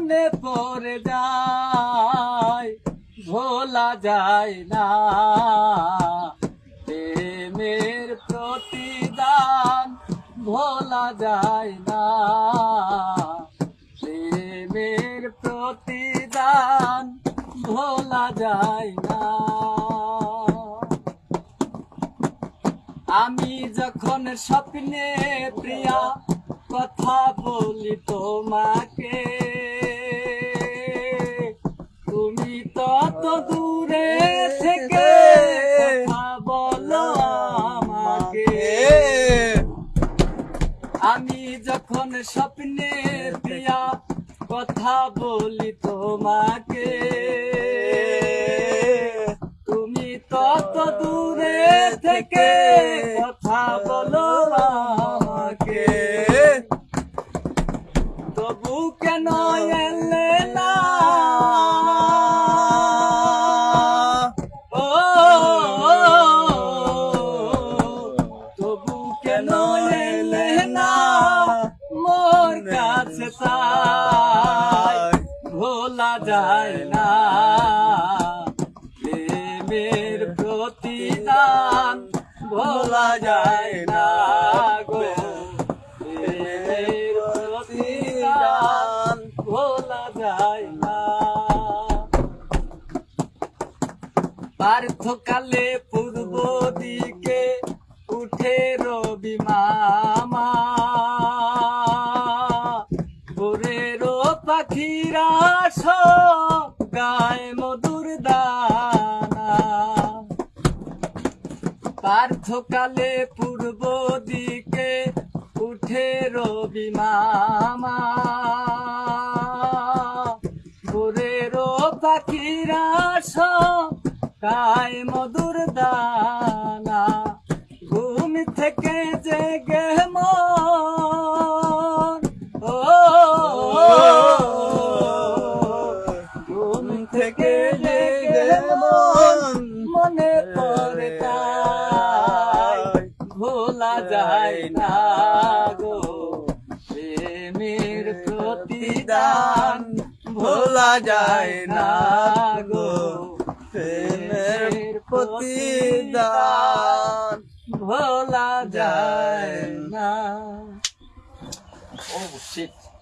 মনে পড়ে যায়, ভোলা যায় না। প্রেমের প্রতিদান ভোলা যায় না, প্রেমের প্রতিদান ভোলা যায় না। আমি যখন স্বপ্নে প্রিয়া কথা বলি তোমাকে, তুমি তত দূরে থেকে কথা বলো আমাকে। আমি যখন স্বপ্নে প্রিয়া কথা বলি তোমাকে, তুমি তত দূরে থেকে কথা বলো আমাকে। তবু কেন এলে না, ও তবু কেন এলে না মোর কাছে, তাই ভোলা যায় না। প্রেমের প্রতিদান ভোলা যায় না গো, প্রেমের প্রতিদান ভোলা যায় না। পার্থকালে পূর্ব দিকে উঠে রবি মামা, ভোরেরও পাখিরা সব গায় মধুর দানা। পার্থকালে পূর্ব দিকে উঠে রবি মামা, ভোরেরও পাখিরা সব গায় মধুর দানা। ঘুম থেকে জেগে মন, ও ঘুম থেকে জেগে মন মনে পড়ে তাই ভোলা যায় না গো। প্রেমের প্রতিদান ভোলা যায় না গো, প্রেমের প্রতিদান ভোলা যায় না। Oh shit.